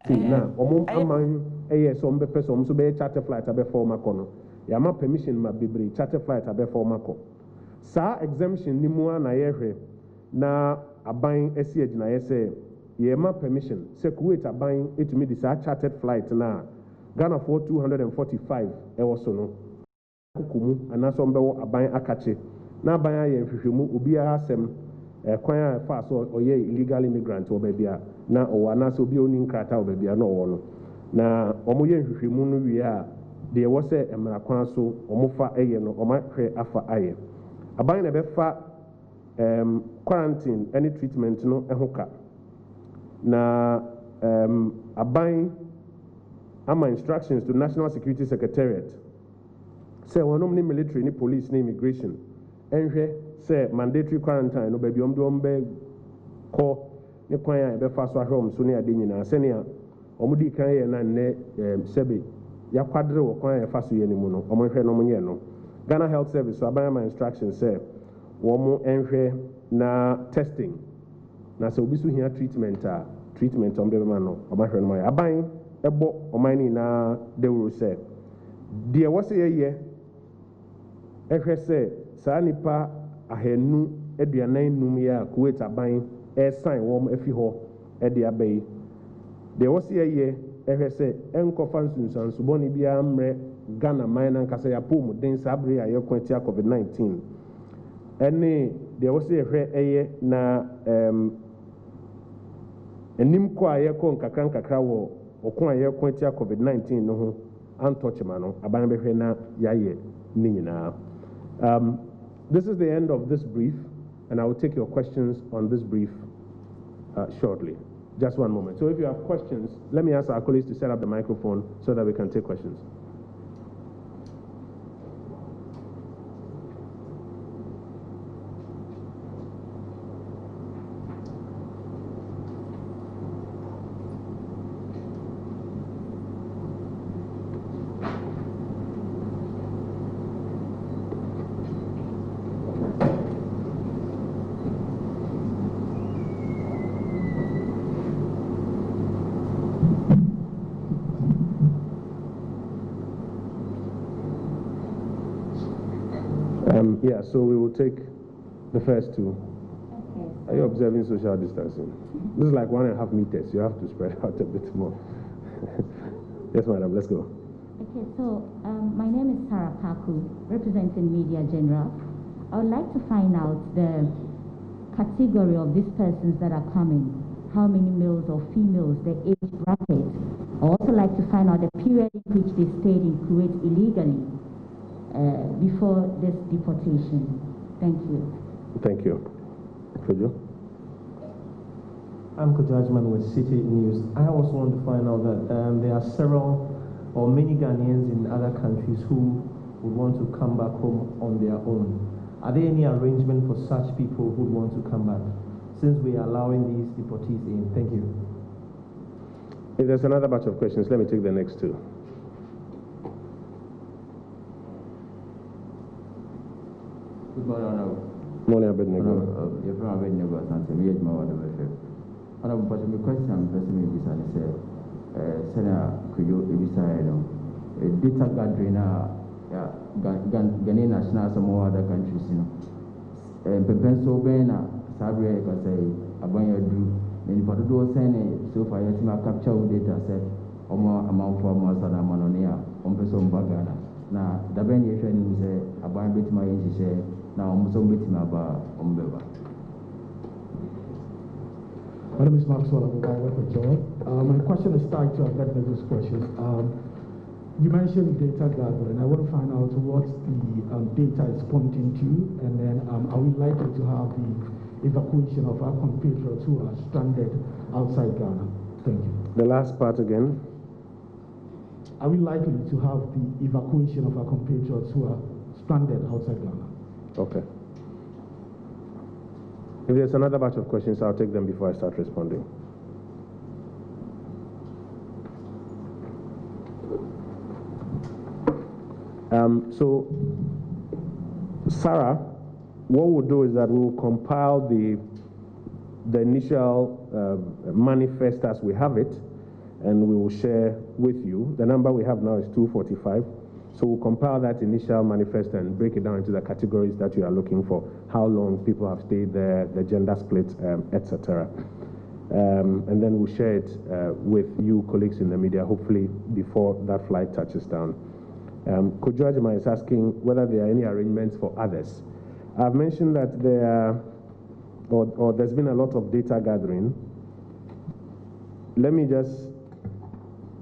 Now, among a year, some person so be charter flight before Macono. Yama permission ma be charter flight before Maco. Sa exemption ni mua na yehe na aban SCH na yese yema permission. Se Kuwait aban it to me this chartered flight na Ghana for 245 so no. Kukumu anaso mbewo aban akache na aban aye hwehwemu obi asem kwan a fa so oye illegal immigrant obabia na owa na so obi oni nkrata obabia na owo no na omoye hwehwemu no wie a de wo se emra kwan so omofa eye no omahwe afa aye aban na befa quarantine any treatment no ehoka na aban ama instructions to National Security Secretariat say wonom ni military ni police ni immigration enhwe say mandatory quarantine no baby ombe ko ne kwan ya be fa so ahwom so ne ade nyina sene a omudi kan ye na ne sebe ya kwadre wo kwan ya fa so ye ni mu no omhwe no munye no Ghana Health Service so abaya ma instructions say wo mo enhwe na testing na se obi so hia treatment ombe be ma no omahwe no ma aban ebo omani na dewro say de wo se ye ehwe se saa nipa ahenu aduanan num ya Kuwait aban sign wom afi ho de abai de wo se ye ehwe se enkofa nsunsanso boni bia mre Ghana man na nkasa ya pom den sabre ya yekwati COVID-19 ene de wo se ehwe eye na enim ko aye ko nkakra wo okon aye kwati COVID-19 no ho antochema no aban behwe na yaye ni nyina. This is the end of this brief, and I will take your questions on this brief shortly. Just one moment. So if you have questions, let me ask our colleagues to set up the microphone so that we can take questions. Yeah, so we will take the first two. Okay. Are you observing social distancing? This is like 1.5 meters. You have to spread out a bit more. Yes, madam, let's go. Okay, so my name is Sarah Paku, representing Media General. I would like to find out the category of these persons that are coming, how many males or females, the age bracket. I also like to find out the period in which they stayed in Kuwait illegally. Before this deportation. Thank you. Thank you. Kojo? I'm Kojajman with City News. I also want to find out that there are several or many Ghanaians in other countries who would want to come back home on their own. Are there any arrangement for such people who want to come back since we are allowing these deportees in? Thank you. If there's another batch of questions, let me take the next two. Good morning, Morning, Abednego. You're from Abednego, Santa Maria, Mawada. Honorable, but the question I'm pressing is Senator Kuyo Ibisano, data gathering, Ghanaian national, some other countries, Pennsylvania, Sabria, I say, Abanya Drew, and Padu Sene, so far, yes, my capture data set, or more amount for Masana Manonia, on Person Bagana. Now, the Benny training say, Abaya bit my say, now almost bit my bar on Beba. My name is Maxwell. I'm a work with Joel. My question is tied to Abednego's questions. You mentioned data gathering. I want to find out what the data is pointing to, and then are we likely to have the evacuation of our compatriots who are stranded outside Ghana? Thank you. The last part again. Are we likely to have the evacuation of our compatriots who are stranded outside Ghana? Okay. If there's another batch of questions, I'll take them before I start responding. So, Sarah, what we'll do is that we'll compile the initial manifest as we have it, and we will share with you. The number we have now is 245. So we'll compile that initial manifest and break it down into the categories that you are looking for, how long people have stayed there, the gender split, etc. And then we'll share it with you colleagues in the media, hopefully before that flight touches down. Kojajima is asking whether there are any arrangements for others. I've mentioned that there's been a lot of data gathering. Let me just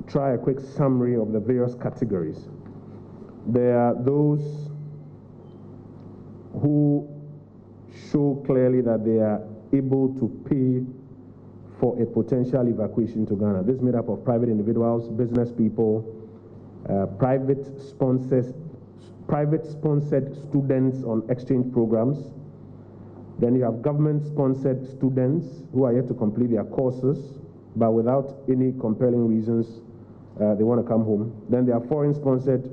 try a quick summary of the various categories. There are those who show clearly that they are able to pay for a potential evacuation to Ghana. This is made up of private individuals, business people, private-sponsored students on exchange programs. Then you have government-sponsored students who are yet to complete their courses, but without any compelling reasons, they want to come home. Then there are foreign-sponsored.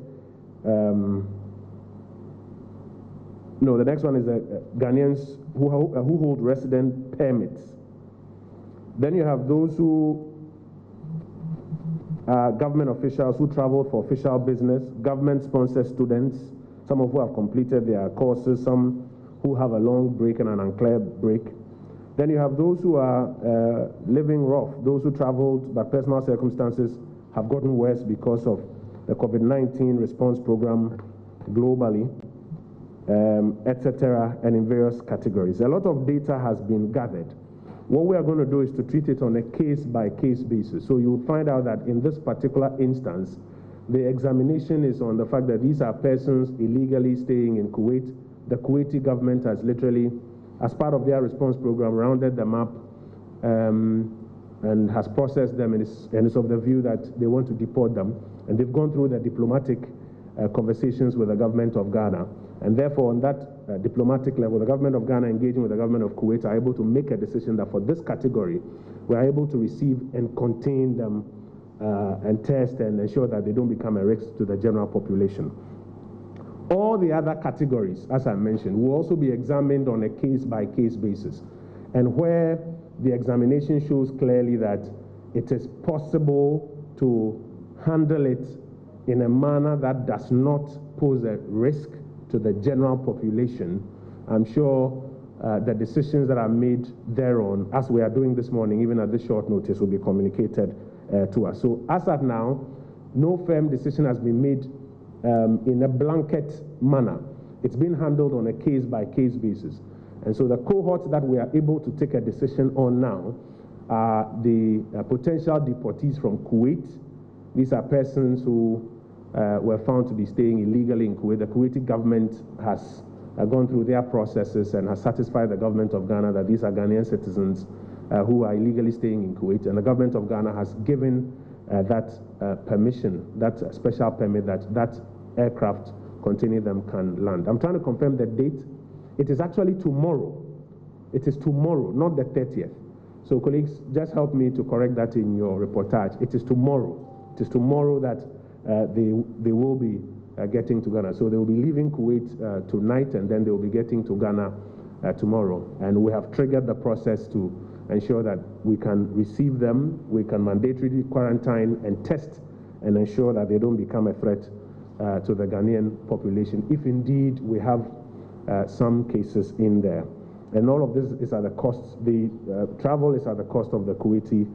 No, the next one is Ghanaians who hold resident permits. Then you have those who are government officials who travel for official business, government-sponsored students, some of who have completed their courses, some who have a long break and an unclear break. Then you have those who are living rough, those who traveled but personal circumstances have gotten worse because of the COVID-19 response program globally, etc., and in various categories. A lot of data has been gathered. What we are going to do is to treat it on a case-by-case basis. So you will find out that in this particular instance, the examination is on the fact that these are persons illegally staying in Kuwait. The Kuwaiti government has literally, as part of their response program, rounded them up and has processed them, and is of the view that they want to deport them. And they've gone through the diplomatic conversations with the government of Ghana. And therefore, on that diplomatic level, the government of Ghana engaging with the government of Kuwait are able to make a decision that for this category, we are able to receive and contain them and test and ensure that they don't become a risk to the general population. All the other categories, as I mentioned, will also be examined on a case-by-case basis. And where the examination shows clearly that it is possible to handle it in a manner that does not pose a risk to the general population, I'm sure the decisions that are made thereon, as we are doing this morning, even at this short notice, will be communicated to us. So as at now, no firm decision has been made in a blanket manner. It's been handled on a case-by-case basis. And so the cohorts that we are able to take a decision on now are the potential deportees from Kuwait. These are persons who were found to be staying illegally in Kuwait. The Kuwaiti government has gone through their processes and has satisfied the government of Ghana that these are Ghanaian citizens who are illegally staying in Kuwait. And the government of Ghana has given that permission, that special permit that aircraft containing them can land. I'm trying to confirm the date. It is actually tomorrow. It is tomorrow, not the 30th. So colleagues, just help me to correct that in your reportage. It is tomorrow. It is tomorrow that they will be getting to Ghana. So they will be leaving Kuwait tonight, and then they will be getting to Ghana tomorrow. And we have triggered the process to ensure that we can receive them, we can mandatorily quarantine and test and ensure that they don't become a threat to the Ghanaian population, if indeed we have some cases in there. And all of this is at the cost, the travel is at the cost of the Kuwaiti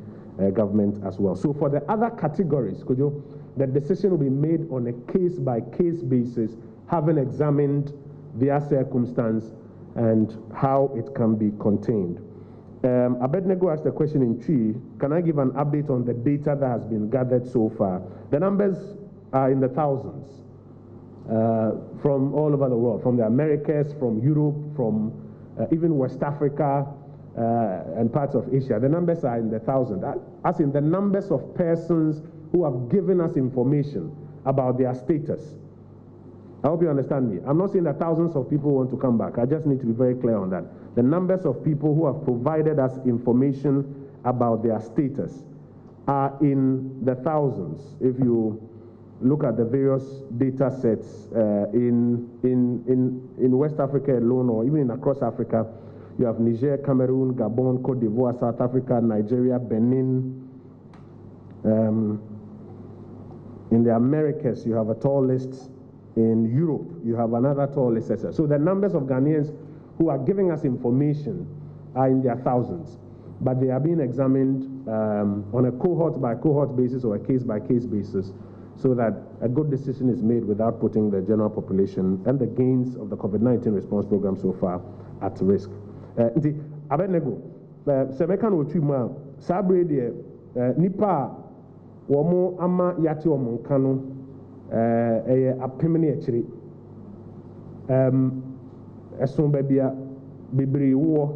government as well. So for the other categories, the decision will be made on a case-by-case basis, having examined their circumstance and how it can be contained. Abednego asked a question in Chi. Can I give an update on the data that has been gathered so far? The numbers are in the thousands from all over the world, from the Americas, from Europe, from even West Africa and parts of Asia. The numbers are in the thousands, as in the numbers of persons who have given us information about their status. I hope you understand me. I'm not saying that thousands of people want to come back. I just need to be very clear on that. The numbers of people who have provided us information about their status are in the thousands. If you look at the various data sets in West Africa alone, or even across Africa, you have Niger, Cameroon, Gabon, Cote d'Ivoire, South Africa, Nigeria, Benin, In the Americas, you have a tall list. In Europe, you have another tall list. So the numbers of Ghanaians who are giving us information are in their thousands, but they are being examined on a cohort-by-cohort basis or a case-by-case basis, so that a good decision is made without putting the general population and the gains of the COVID-19 response program so far at risk. Abednego, Semeka no Chima, Sabre de Nipa, Womo Ama Yati Omonkano, a Pimini actually. A son babia, Bibri war,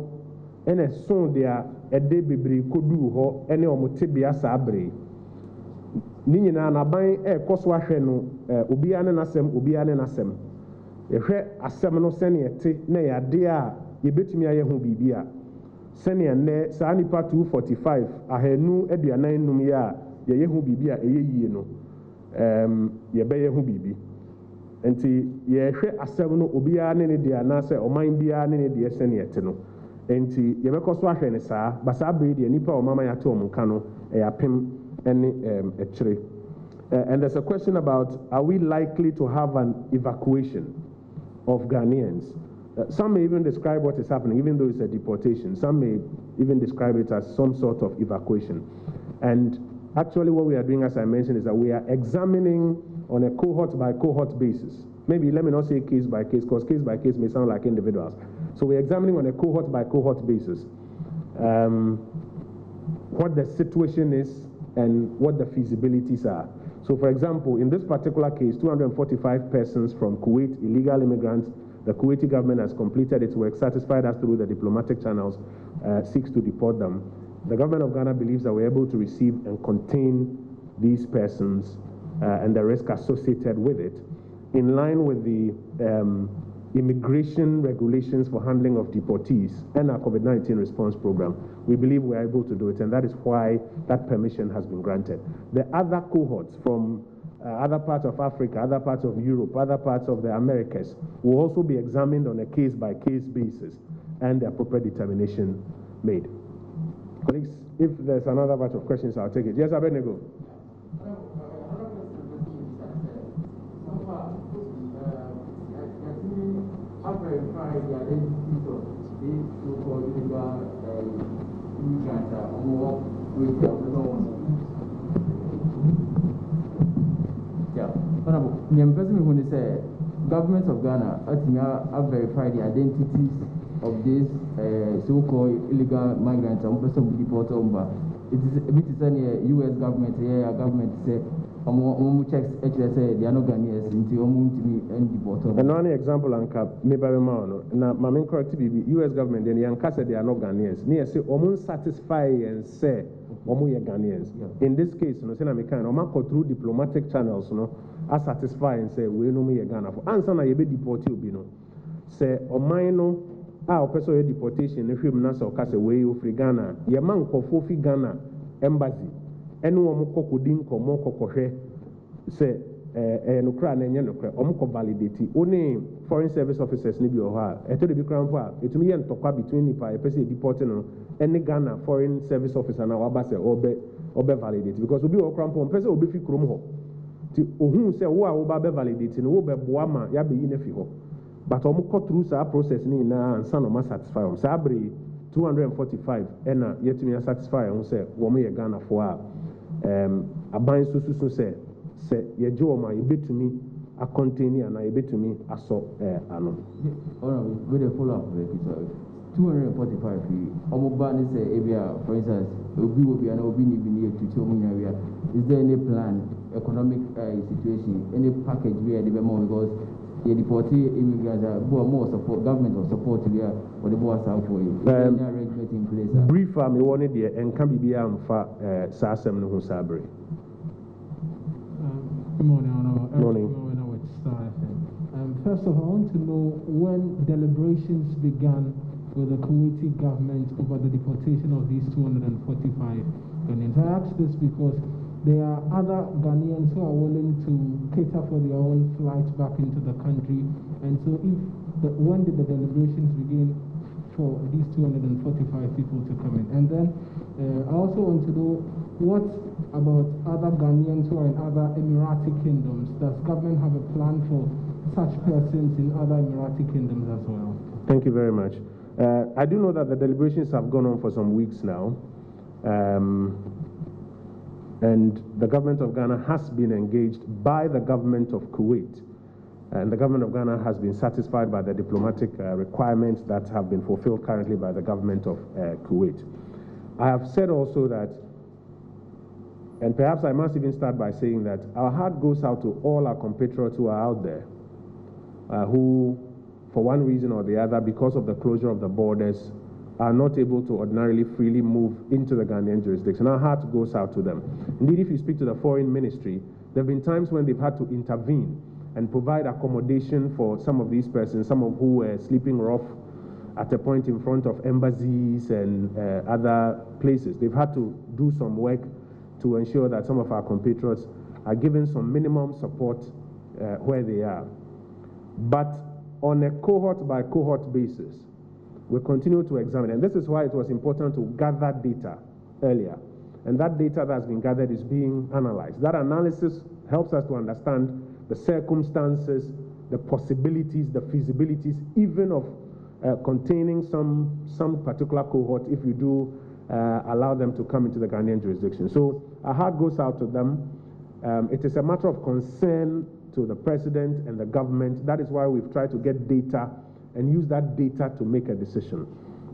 and a son there, a day Bibri could do ho, any omotibia Sabre. Nina na ban koswa hwe no obia ne nasem ehwe asem no sene ete na yade a yebetumi aye ho bibia sene ne saa nipa 245 ahanu aduanan num ya ye ho bibia eyeyie no yebeye ho bibi enti ye hwe asem no obia ne dia na se oman bia ne dia sene ete no enti yebekoswa hwe ne saa basa bre dia nipa o mama yate omunka no apem and there's a question about, are we likely to have an evacuation of Ghanaians? Some may even describe what is happening, even though it's a deportation. Some may even describe it as some sort of evacuation. And actually what we are doing, as I mentioned, is that we are examining on a cohort-by-cohort basis. Maybe let me not say case-by-case, because case-by-case may sound like individuals. So we're examining on a cohort-by-cohort basis what the situation is and what the feasibilities are. So for example, in this particular case, 245 persons from Kuwait, illegal immigrants, the Kuwaiti government has completed its work, satisfied us through the diplomatic channels, seeks to deport them. The government of Ghana believes that we're able to receive and contain these persons and the risk associated with it, in line with the immigration regulations for handling of deportees and our COVID-19 response program. We believe we are able to do it, and that is why that permission has been granted. The other cohorts from other parts of Africa, other parts of Europe, other parts of the Americas will also be examined on a case-by-case basis and the appropriate determination made. Colleagues, if there's another batch of questions, I'll take it. Yes, Abednego. Verify the identities of these so-called illegal immigrants with their yeah. Honorable, the person who say government of Ghana have verified the identities of these so-called illegal migrants and person deported. It is a bit U.S. government here. Government say checks say they are not Ghanaians until and deported. And one example and cap maybe now my main correct U.S. government then Yanka said they are not Ghanaians. Near say satisfy and say Ghanaians. In this case, no say na me kind through diplomatic channels, no, are satisfy and say we no me Ghana for answer na you be deported obi no. Say no person deportation if you na say okase we free Ghana ye man kofo fi Ghana embassy enu omo kokodin komo kokohwe say no kra na enye no kra omo ko validate oni foreign service officers ni bi o ha eto de bi kra mpo a etumi ye ntokwa between nipa e person deported no any Ghana foreign service officer na waba say obe validate because obi o kra mpo person obi fi krom ho ti ohun say wo a wo ba be validate no wo be boa ma ya be yi na fi ho. But I'm cut through our process and some of us satisfy them. Sabri 245 and yet me satisfy and say, Woman Ghana for a bind so say ye Joma, you bit to me a container and I bit to me a so anno. With a follow up 245 Omobani say Abia, for instance, Obi will be an Obini near to Chomunia. Is there any plan, economic situation, any package where the more because the deported immigrants are more support, government or support here for the boys out for you. Any arrangement in place? Brief me wanted there and can be for Sassam no Sabri. Good morning, Morning. First of all, I want to know when deliberations began with the Kuwaiti government over the deportation of these 245 Ghanaians. I ask this because there are other Ghanaians who are willing to cater for their own flights back into the country. And so when did the deliberations begin for these 245 people to come in? And then I also want to know what about other Ghanaians who are in other Emirati kingdoms. Does government have a plan for such persons in other Emirati kingdoms as well? Thank you very much. I do know that the deliberations have gone on for some weeks now, and the government of Ghana has been engaged by the government of Kuwait, and the government of Ghana has been satisfied by the diplomatic requirements that have been fulfilled currently by the government of Kuwait. I have said also that, and perhaps I must even start by saying that our heart goes out to all our compatriots who are out there, who, for one reason or the other, because of the closure of the borders, are not able to ordinarily freely move into the Ghanaian jurisdiction. Our heart goes out to them. Indeed, if you speak to the foreign ministry, there have been times when they've had to intervene and provide accommodation for some of these persons, some of who were sleeping rough at a point in front of embassies and other places. They've had to do some work to ensure that some of our compatriots are given some minimum support where they are. But on a cohort-by-cohort basis, we continue to examine, and this is why it was important to gather data earlier. And that data that has been gathered is being analyzed. That analysis helps us to understand the circumstances, the possibilities, the feasibilities, even of containing some particular cohort if you do allow them to come into the Ghanaian jurisdiction. So our heart goes out to them. It is a matter of concern to the president and the government. That is why we've tried to get data and use that data to make a decision.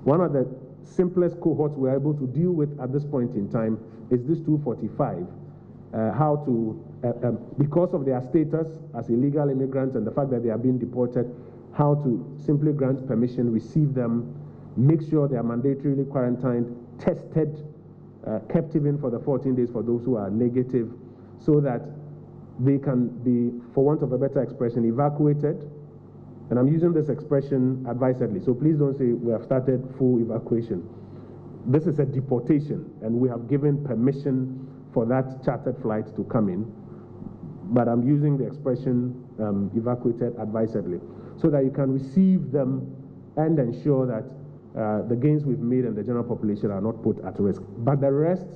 One of the simplest cohorts we're able to deal with at this point in time is this 245. How to, because of their status as illegal immigrants and the fact that they are being deported, how to simply grant permission, receive them, make sure they are mandatorily quarantined, tested, kept even for the 14 days for those who are negative, so that they can be, for want of a better expression, evacuated. And I'm using this expression advisedly, so please don't say we have started full evacuation. This is a deportation, and we have given permission for that chartered flight to come in. But I'm using the expression evacuated advisedly, so that you can receive them and ensure that the gains we've made and the general population are not put at risk. But the rest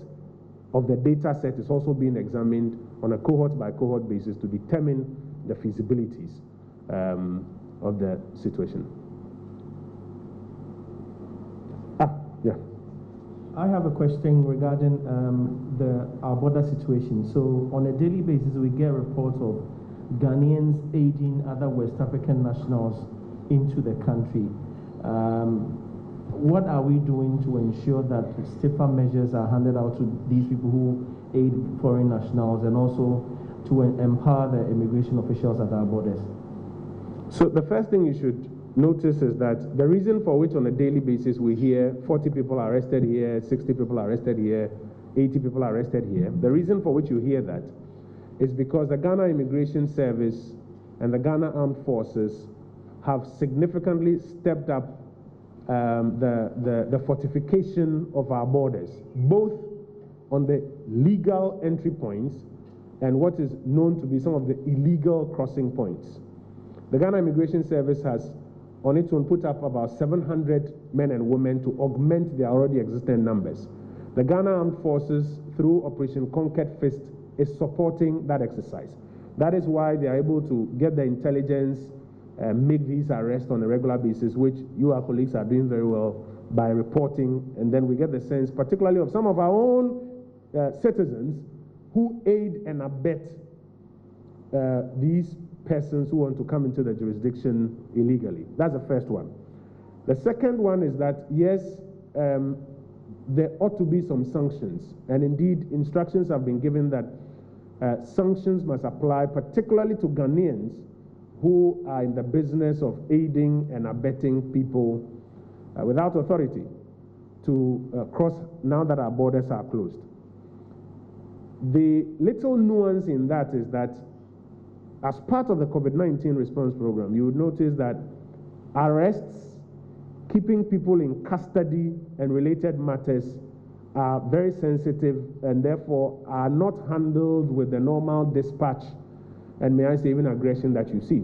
of the data set is also being examined on a cohort-by-cohort basis to determine the feasibilities of the situation. Yeah. I have a question regarding our border situation. So on a daily basis, we get reports of Ghanaians aiding other West African nationals into the country. What are we doing to ensure that stiffer measures are handed out to these people who aid foreign nationals, and also to empower the immigration officials at our borders? So the first thing you should notice is that the reason for which on a daily basis we hear 40 people are arrested here, 60 people are arrested here, 80 people are arrested here, the reason for which you hear that is because the Ghana Immigration Service and the Ghana Armed Forces have significantly stepped up the fortification of our borders, both on the legal entry points and what is known to be some of the illegal crossing points. The Ghana Immigration Service has on its own put up about 700 men and women to augment their already existing numbers. The Ghana Armed Forces, through Operation Conquered Fist, is supporting that exercise. That is why they are able to get the intelligence, make these arrests on a regular basis, which you, our colleagues, are doing very well by reporting, and then we get the sense, particularly of some of our own citizens who aid and abet these persons who want to come into the jurisdiction illegally. That's the first one. The second one is that, yes, there ought to be some sanctions, and indeed instructions have been given that sanctions must apply particularly to Ghanaians who are in the business of aiding and abetting people without authority to cross now that our borders are closed. The little nuance in that is that as part of the COVID-19 response program, you would notice that arrests, keeping people in custody and related matters are very sensitive and therefore are not handled with the normal dispatch and, may I say, even aggression that you see.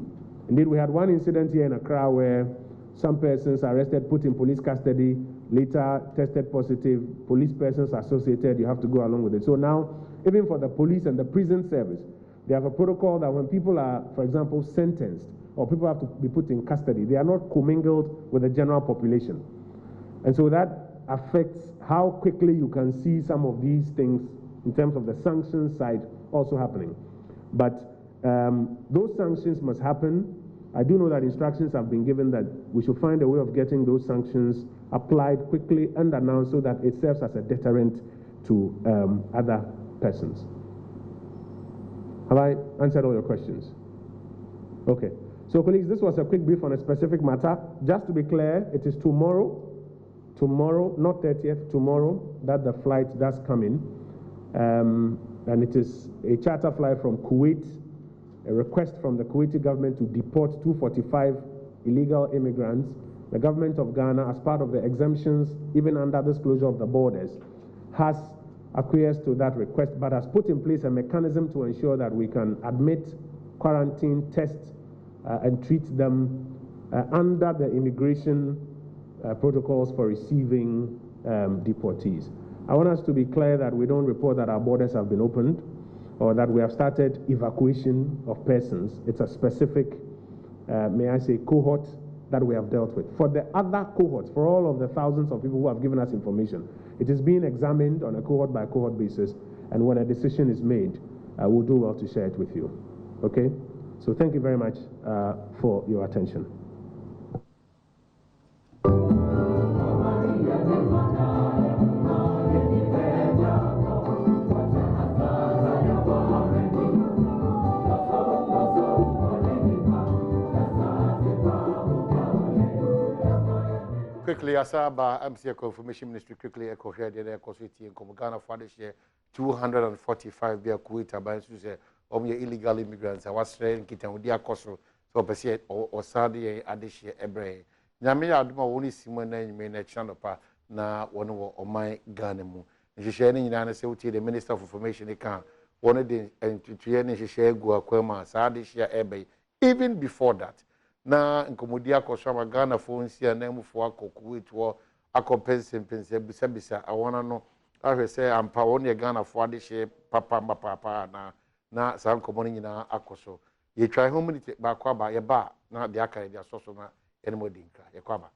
Indeed, we had one incident here in Accra where some persons arrested, put in police custody, later tested positive, police persons associated, you have to go along with it. So now, even for the police and the prison service, they have a protocol that when people are, for example, sentenced, or people have to be put in custody, they are not commingled with the general population. And so that affects how quickly you can see some of these things in terms of the sanctions side also happening. But those sanctions must happen. I do know that instructions have been given that we should find a way of getting those sanctions applied quickly and announced so that it serves as a deterrent to other persons. Have I answered all your questions? Okay. So, colleagues, this was a quick brief on a specific matter. Just to be clear, it is tomorrow, not 30th, tomorrow, that the flight does come in. And it is a charter flight from Kuwait, a request from the Kuwaiti government to deport 245 illegal immigrants. The government of Ghana, as part of the exemptions, even under this closure of the borders, has acquiesced to that request, but has put in place a mechanism to ensure that we can admit, quarantine, test, and treat them under the immigration protocols for receiving deportees. I want us to be clear that we don't report that our borders have been opened or that we have started evacuation of persons. It's a specific, may I say, cohort that we have dealt with. For the other cohorts, for all of the thousands of people who have given us information, it is being examined on a cohort by cohort basis, and when a decision is made, we'll do well to share it with you. Okay? So thank you very much for your attention. Quickly, Asaba MCA Confirmation Ministry quickly echo here the Ecosity in Ghana for this year 245 be a Kuwait by illegal immigrants. I was saying Kitan with their coso so Pesset or Sadi Adishi Ebre. Namia Aduma only Simon and Main Channel na one of my Ghanaians. She sharing in an the Minister of Information, they can one of the and to share Guaquema, Sadishia Ebe. Even before that. Na nkomodia koshama Ghana phones here na mufo Kuwait wo Mpensenpensenmu awona no ahwe say ampa won ye Ghana fo ade hye papa na san komoni nyina akoso ye try home ba kwa ba ye ba na de aka ye so na enemo dinka ye kwa ba